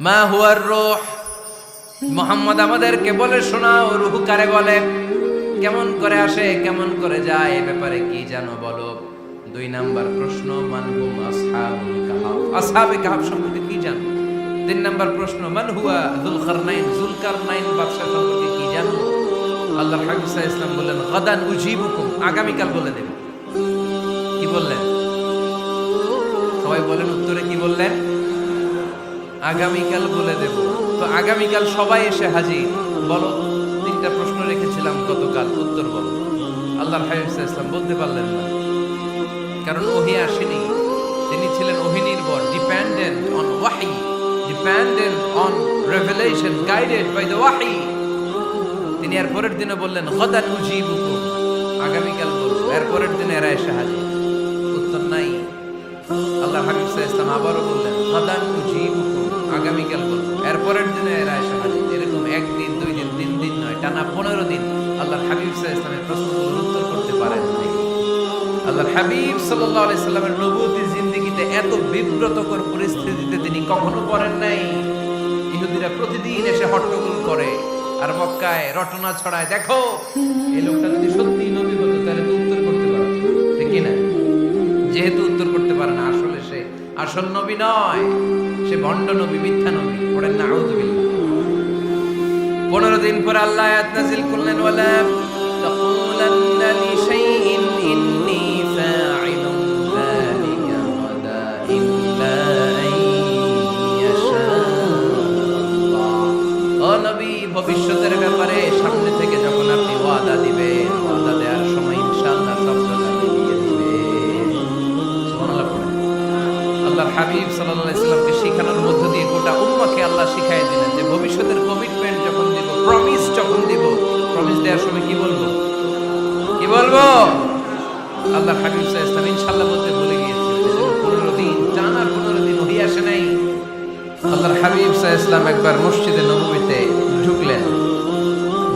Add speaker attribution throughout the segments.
Speaker 1: মা হুয়ার রূহ, মুহাম্মদ আমাদেরকে বলে শোনাও রূহ কারে বলে, কেমন করে আসে, কেমন করে যায়, এ ব্যাপারে কি জানো বলো। 2 নাম্বার প্রশ্ন, মান হুম আসহাবুল কাহফ, আসহাবে কাহফ সম্পর্কে কি জানো। 3 নাম্বার প্রশ্ন, মান হুয়া যুলকারনাইন, যুলকারনাইন বাদশা সম্পর্কে কি জানো। আল্লাহর হাবিব সাল্লাল্লাহু আলাইহি ওয়াসাল্লাম বললেন গাদান উজিবুকুম, আগামীকাল বলে দেব। কি বললেন? সবাই বলেন উত্তরে কি বললেন? আগামীকাল বলে দেব। তো আগামীকাল সবাই এসে হাজির। বলো, 3টা প্রশ্ন রেখেছিলাম গতকাল, উত্তর বলো। আল্লাহর হাবিব সাল্লাল্লাহু আলাইহি ওয়াসাল্লাম বলতে পারলেন না, কারণ ওহী আসেনি। তিনি ছিলেন ওহী নির্ভর, ডিপেন্ডেন্ট অন ওয়াহি, dependent on revelation, guided by the ওয়াহি। তিনি এর পরের দিনে বললেন গাদান উজিবুকুম, আগামীকাল বলবো। এর পরের দিনে এরা এসে হাজির, উত্তর নাই। আল্লাহ হাবিব সাল্লাল্লাহু আলাইহি ওয়াসাল্লাম আবারও বললেন গাদান উজিবুকুম, আগামীকাল বলবো। এর পরের দিনে এরা এসে হাজির। এরকম 1 দিন 2 দিন 3 দিন নয়, টানা 15 দিন আল্লাহর হাবিব সাল্লাল্লাহু আলাইহি ওয়াসাল্লামের প্রশ্নগুলোর উত্তর করতে পারেন নাই। আল্লাহর হাবিব সাল্লাল্লাহু আলাইহি সাল্লামের নবুয়তী জিন্দেগিতে এত বিব্রতকর পরিস্থিতিতে তিনি কখনো পড়েন নাই। ইহুদিরা প্রতিদিন এসে হট্টগোল করে আর মক্কায় রটনা ছড়ায়, দেখো এই লোকটা যদি সত্যি নবী হতো তাহলে তো উত্তর করতে পারত, ঠিক কি না? যেহেতু উত্তর করতে পারে না, আসলে সে আসল নবী নয়, সে ভণ্ড নবী, মিথ্যা নবী। পড়েন না আউযুবিল্লাহ। 15 দিন পর আল্লাহ আয়াত নাযিল করলেন, ওয়ালা তাকুলান্না লিশাইইন ইন্নী ফাঈলুন যালিকা গাদা ইল্লা আইয়াশা আল্লাহ। ও নবী, ভবিষ্যতের ব্যাপারে সামনে থেকে যখন আপনি ওয়াদা দিবেন, ওয়াদা দেওয়ার সময় ইনশাআল্লাহ শব্দটা দিয়ে দিবেন। সুবহানাল্লাহ পড়েন। আল্লাহর হাবিব সাল্লাল্লাহু আলাইহি সাল্লামকে শিখানোর মধ্য দিয়ে গোটা উম্মাহকে আল্লাহ শিখাইয়ে দিলেন যে ভবিষ্যতের কমিটমেন্ট যখন দিব, প্রমিস যখন দিব, প্রমিস দেওয়ার সময় কি বলবো? কি বলবো? আল্লাহর হাবিব সাল্লাল্লাহু আলাইহি সাল্লাম ইনশাআল্লাহ বলতে ভুলে গিয়েছিলেন। 15 দিন, টানা 15 দিন ওহী আসে নাই। আল্লাহর হাবিব সাল্লাল্লাহু আলাইহি সাল্লাম একবার মসজিদে নববীতে ঢুকলেন,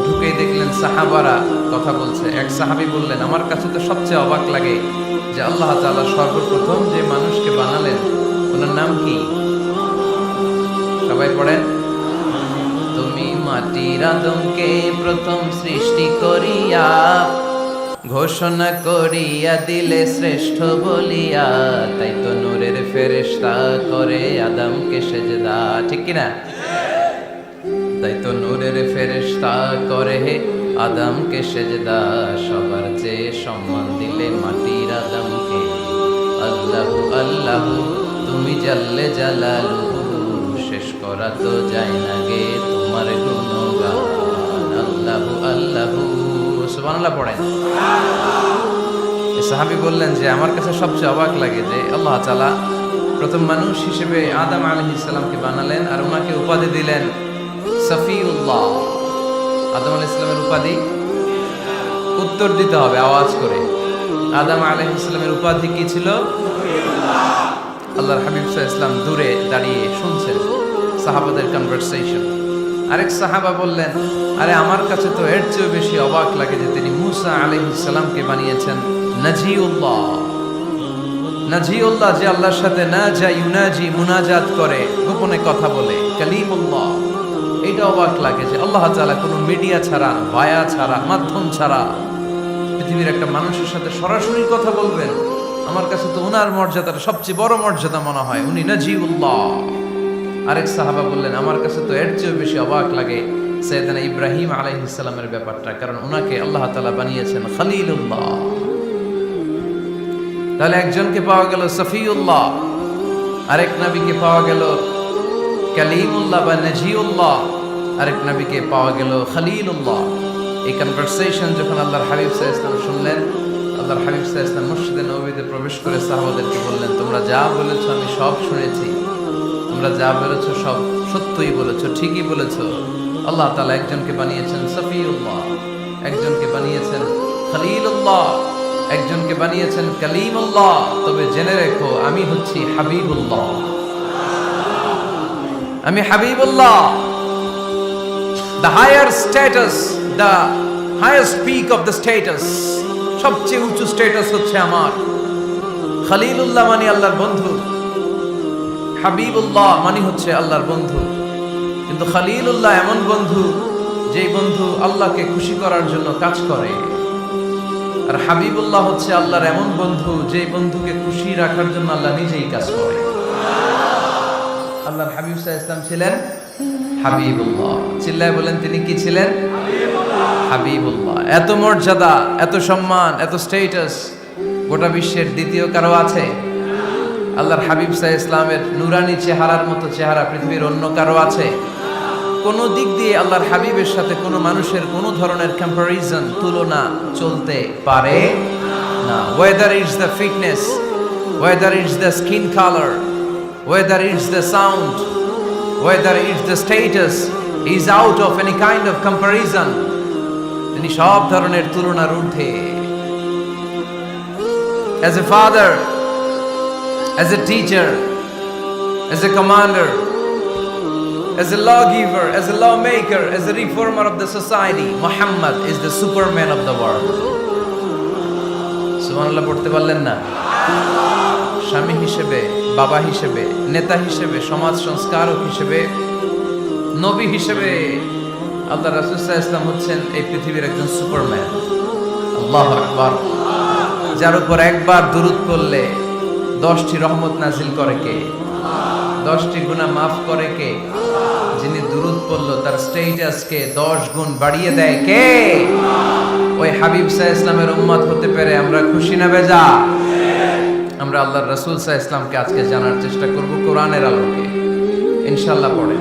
Speaker 1: ঢুকেই দেখলেন সাহাবারা কথা বলছে। এক সাহাবী বললেন, আমার কাছে তো সবচেয়ে অবাক লাগে যে আল্লাহ তাআলা সর্বপ্রথম যে মানুষকে বানালেন ওনার নাম কি? সবাই পড়েন। তুমি মাটির আদমকে প্রথম সৃষ্টি করিয়া ঘোষণা করিয়া দিলে শ্রেষ্ঠ বলিয়া, তাই তো নূরের ফেরেশতা করে আদমকে সেজদা, ঠিক কি না? তাই তো নূরের ফেরেশতা করে আদমকে সেজদা, সবার চেয়ে সম্মান দিলে মাটির আদমকে। আল্লাহু আল্লাহু তুমি জাল্লে জালালুহু, শেষ করা তো যায় না গে তোমার গুণগান। আল্লাহু আল্লাহু, সুবহানাল্লাহ পড়েন। সাহাবী বললেন যে আমার কাছে সবচেয়ে অবাক লাগে যে আল্লাহ তাআলা প্রথম মানুষ হিসেবে আদম আলাইহিস সালামকে বানালেন আর ওনাকে উপাধি দিলেন সফিউল্লাহ। আদম আলাইহিস সালামের উপাধি উত্তর দিতে হবে আওয়াজ করে। আদম আলাইহিস সালামের উপাধি কি ছিল? আল্লাহর হাবিব সাল্লাল্লাহু আলাইহি ওয়াসাল্লাম দূরে দাঁড়িয়ে শুনছেন সাহাবাদের কনভারসেশন। আরেক সাহাবা বললেন, আরে আমার কাছে তো এর চেয়ে বেশি অবাক লাগে যে তিনি মূসা আলাইহিস সালামকে বানিয়েছেন নাজিউল্লাহ। নাজিউল্লাহ, যে আল্লাহর সাথে না যা ইউনাজি, মুনাজাত করে, গোপনে কথা বলে, কালিমুল্লাহ। এটা অবাক লাগে যে আল্লাহ তাআলা কোনো মিডিয়া ছাড়া, ভায়া ছাড়া, মাধ্যম ছাড়া পৃথিবীর একটা মানুষের সাথে সরাসরি কথা বলবেন। আমার কাছে তো ওনার মর্যাদাটা সবচেয়ে বড় মর্যাদা মনে হয়, উনি নাজিউল্লাহ। আরেক সাহাবা বললেন, আমার কাছে তো এর চেয়ে বেশি অবাক লাগে সাইয়েদনা ইব্রাহিম আলাইহিস সালামের ব্যাপারটা, কারণ ওনাকে আল্লাহ তাআলা বানিয়েছেন খলিলুল্লাহ। তাহলে একজনকে পাওয়া গেল সফিউল্লাহ, আরেক নবীকে পাওয়া গেল কালিমুল্লাহ বা নাজিউল্লাহ, আরেক নবীকে পাওয়া গেল খলিলুল্লাহ। এই কনভারসেশন যখন আল্লাহর হাবিব সাল্লাল্লাহু আলাইহি ওয়াসাল্লাম শুনলেন, আল্লাহর হাবিব সাল্লাল্লাহু আলাইহি ওয়াসাল্লাম মসজিদে নববীতে প্রবেশ করে সাহাবাদেরকে বললেন, তোমরা যা বলেছো আমি সব শুনেছি, তোমরা যা বলেছো সব সত্যই বলেছো, ঠিকই বলেছো। আল্লাহ তাআলা একজনকে বানিয়েছেন সফিউল্লাহ, একজনকে বানিয়েছেন খলিলুল্লাহ, একজনকে বানিয়েছেন কালিমুল্লাহ। তবে জেনে রেখো আমি হচ্ছি হাবিবুল্লাহ, আমি Habibullah. The higher status, the highest peak of the status, সবচেয়ে উঁচু স্ট্যাটাস হচ্ছে আমার। খলিলুল্লাহ মানে আল্লাহর বন্ধু, হাবিবুল্লাহ মানে হচ্ছে আল্লাহর বন্ধু, কিন্তু খলিলুল্লাহ এমন বন্ধু যেই বন্ধু আল্লাহকে খুশি করার জন্য কাজ করে। আর হাবিবুল্লাহ হচ্ছে আল্লাহর এমন বন্ধু যেই বন্ধুকে খুশি রাখার জন্য আল্লাহ নিজেই কাজ করে। আল্লাহর হাবিব সাল্লাল্লাহু আলাইহি ওয়াসাল্লাম ছিলেন হাবিবুল্লাহ। চিল্লায় বলেন তিনি কি ছিলেন? হাবিবুল্লাহ। এত মর্যাদা, এত সম্মান, এত স্ট্যাটাস গোটা বিশ্বের দ্বিতীয় কারো আছে? আল্লাহর হাবিব সাল্লাল্লাহু আলাইহি ওয়াসাল্লামের নুরানি চেহারার মতো চেহারা পৃথিবীর অন্য কারো আছে? কোন দিক দিয়ে আল্লাহর হাবিবের সাথে কোনো মানুষের কোনো ধরনের কম্পারিজন, তুলনা চলতে পারে না। Whether it's the fitness, whether it's the skin colour, whether it's the sound, whether it's the status, is out of any kind of comparison. তিনি সব ধরনের তুলনার ঊর্ধ্বে। As a father, as a teacher, as a commander, as a lawgiver, as a lawmaker, as a reformer of the society, Muhammad is the superman of the world. সুবহানাল্লাহ পড়তে পারলেন না? স্বামী হিসেবে, বাবা হিসেবে, নেতা হিসেবে, সমাজ সংস্কারক হিসেবে, নবী হিসেবে আল্লাহ রাসূল সাল্লাল্লাহু আলাইহি ওয়াসাল্লাম হচ্ছেন এই পৃথিবীর একজন সুপারম্যান। আল্লাহু আকবার। যার উপর একবার দুরূদ পড়লে 10টি রহমত নাজিল করে কে? 10টি গুনাহ মাফ করে কে? যিনি দুরূদ পড়লো তার স্ট্যাটাসকে 10 গুণ বাড়িয়ে দেয় কে? ওই হাবিব সাল্লাল্লাহু আলাইহি ওয়াসাল্লামের উম্মত হতে পেরে আমরা খুশি না বেজা? আমরা আল্লাহর রাসূল সাল্লাল্লাহু আলাইহি ওয়াসাল্লামকে আজকে জানার চেষ্টা করব কোরআনের আলোকে। ইনশাআল্লাহ পড়ে